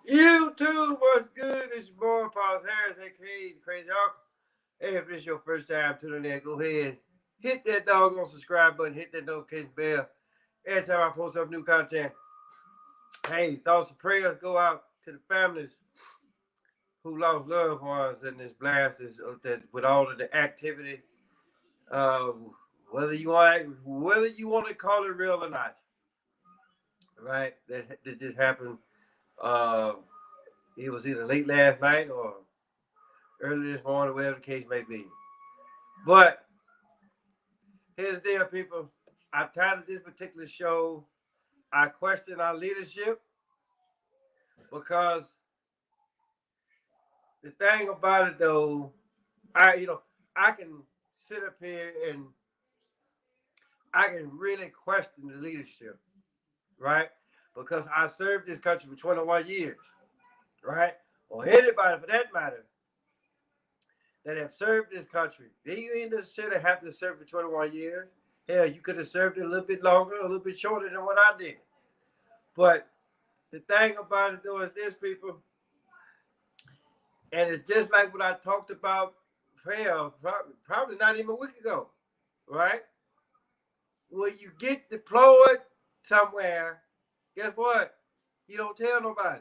YouTube, what's good? It's your boy, Paul Harris, aka the Crazy Uncle. Hey, if this is your first time tuning in, go ahead, hit that doggone subscribe button, hit that notification bell. Every time I post up new content, hey, thoughts and prayers go out to the families who lost loved ones in this blast with all of the activity. Uh, whether you want to call it real or not, right? That just happened. Uh, it was either late last night or early this morning, whatever the case may be. But here's the deal, people. I titled this particular show, I Question Our Leadership, because the thing about it though, I can sit up here and I can really question the leadership, right? Because I served this country for 21 years, right? Or anybody for that matter that have served this country. They ain't necessarily have to serve for 21 years. Hell, you could have served it a little bit longer, a little bit shorter than what I did. But the thing about it though is this, people, and it's just like what I talked about, hell, probably not even a week ago, right? When you get deployed somewhere, guess what? You don't tell nobody.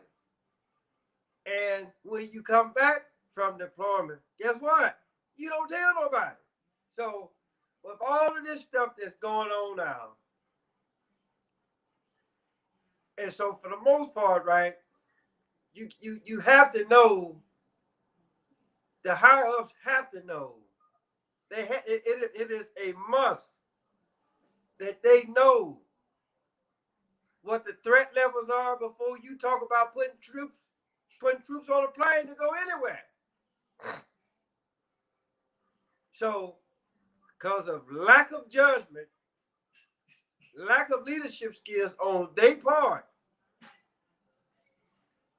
And when you come back from deployment, guess what? You don't tell nobody. So with all of this stuff that's going on now, and so for the most part, right, you have to know, the higher ups have to know. It is a must that they know what the threat levels are before you talk about putting troops on a plane to go anywhere. So, because of lack of judgment, lack of leadership skills on their part,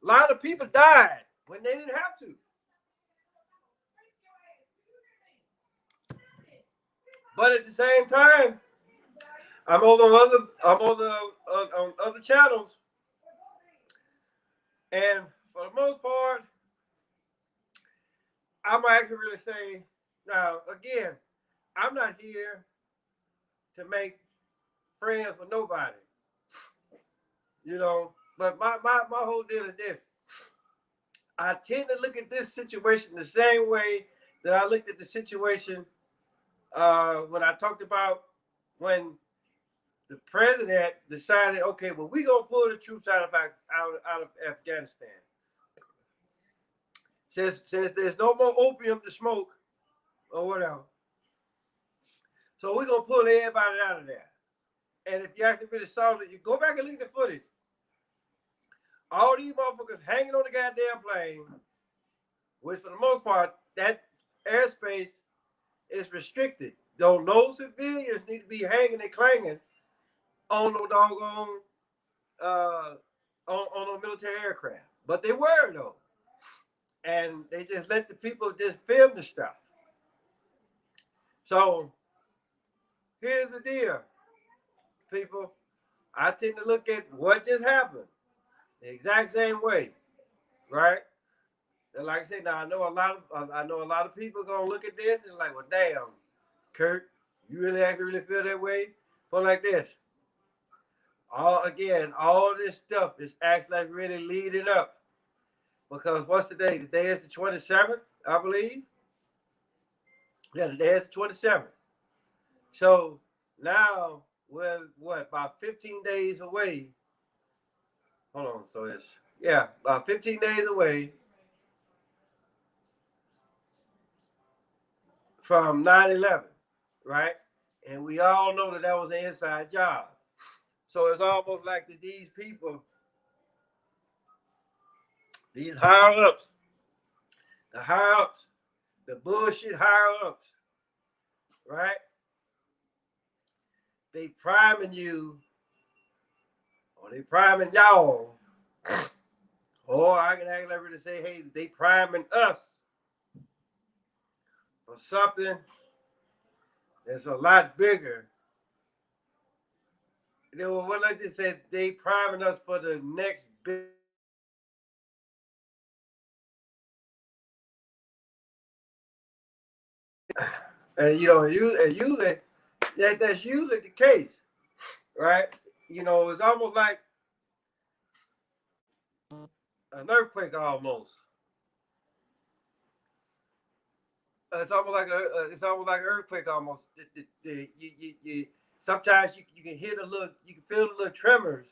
a lot of people died when they didn't have to. But at the same time, I'm on other channels, and for the most part, I'm actually really say now again, I'm not here to make friends with nobody, you know. But my whole deal is this: I tend to look at this situation the same way that I looked at the situation when I talked about when the president decided, okay, well, we're gonna pull the troops out of Afghanistan. Since there's no more opium to smoke or whatever, so we're gonna pull everybody out of there. And if you actually really saw it, you go back and look at the footage. All these motherfuckers hanging on the goddamn plane, which for the most part, that airspace is restricted. Though no civilians need to be hanging and clanging on no doggone uh on a military aircraft. But they were though. And they just let the people just film the stuff. So here's the deal, people. I tend to look at what just happened the exact same way, right? And like I said, now I know a lot of people gonna look at this and like, well, damn, Kurt, you really actually feel that way? But like this, all this stuff is actually like really leading up because what's the day? The day is the 27th, I believe. Yeah, the day is the 27th. So now we're what about 15 days away? Hold on, so it's about 15 days away from 9/11, right? And we all know that was an inside job. So it's almost like that these people, these higher ups, the higher ups, the bullshit higher ups, right? They priming you, or they priming y'all, or I can actually really say, hey, they priming us for something that's a lot bigger. They were what like they said, they priming us for the next big And usually that's usually the case, right? It's almost like an earthquake almost. It's almost like an earthquake almost. Sometimes you can hear you can feel the little tremor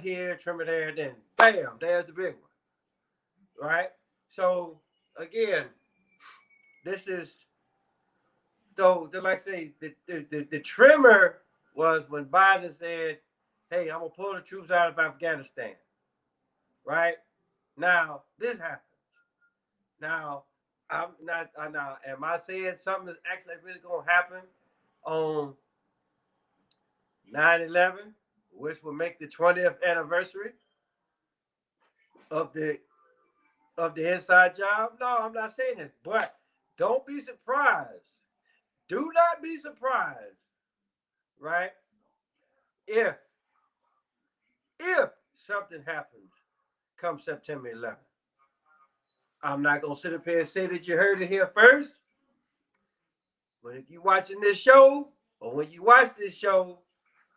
here, tremor there, then bam, there's the big one, right? So again, this is like I say the tremor was when Biden said, "Hey, I'm gonna pull the troops out of Afghanistan." Right now, this happens. Now, I'm not. Now, am I saying something that's actually really gonna happen on 9/11, which will make the 20th anniversary of the inside job? No, I'm not saying this. But don't be surprised. Do not be surprised, right? If if something happens come September 11th. I'm not gonna sit up here and say that you heard it here first. But if you're watching this show, or when you watch this show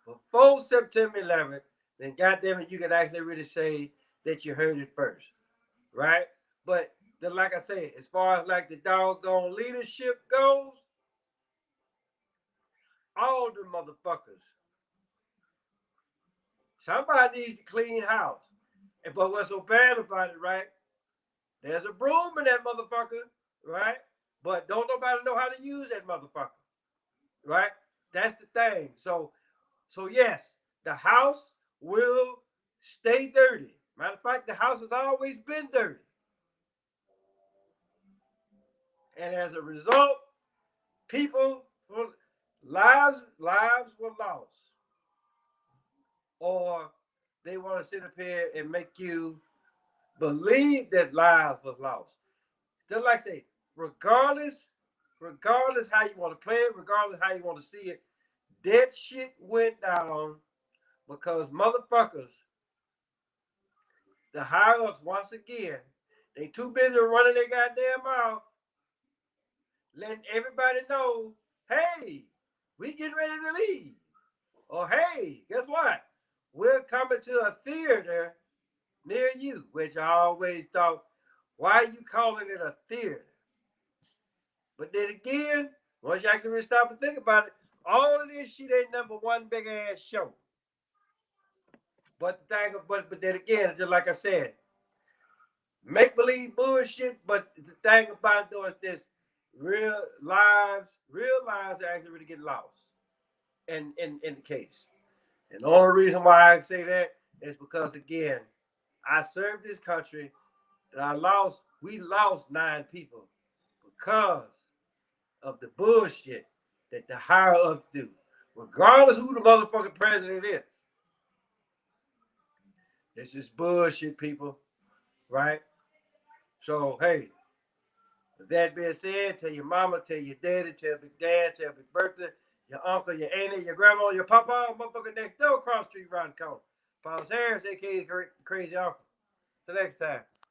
before September 11th, then goddamn it, you can actually really say that you heard it first, right? But then, like I said, as far as like the doggone leadership goes, all the motherfuckers, somebody needs to clean house. But what's so bad about it, right? There's a broom in that motherfucker, right? But don't nobody know how to use that motherfucker, right? That's the thing. So yes, the house will stay dirty. Matter of fact, the house has always been dirty. And as a result, people lives were lost. Or they want to sit up here and make you believe that lives was lost. Just like I say, regardless how you want to play it, regardless how you want to see it, that shit went down because motherfuckers, the higher ups, once again, they too busy running their goddamn mouth, letting everybody know, hey, we getting ready to leave. Or hey, guess what? We're coming to a theater near you, which I always thought, why are you calling it a theater? But then again, once you actually really stop and think about it, all of this shit ain't number one big ass show. But the thing, but then again, just like I said, make believe bullshit. But the thing about it though is this: real lives are actually really get lost in the case. And the only reason why I say that is because again, I served this country and we lost 9 people because of the bullshit that the higher ups do, regardless who the motherfucking president is. This is bullshit, people, right? So hey, with that being said, tell your mama, tell your daddy, tell Big Dad, tell Big Bertha, your uncle, your auntie, your grandma, your papa, motherfucker next door across the street around the corner. Paul Harris, aka Crazy Uncle. Till next time.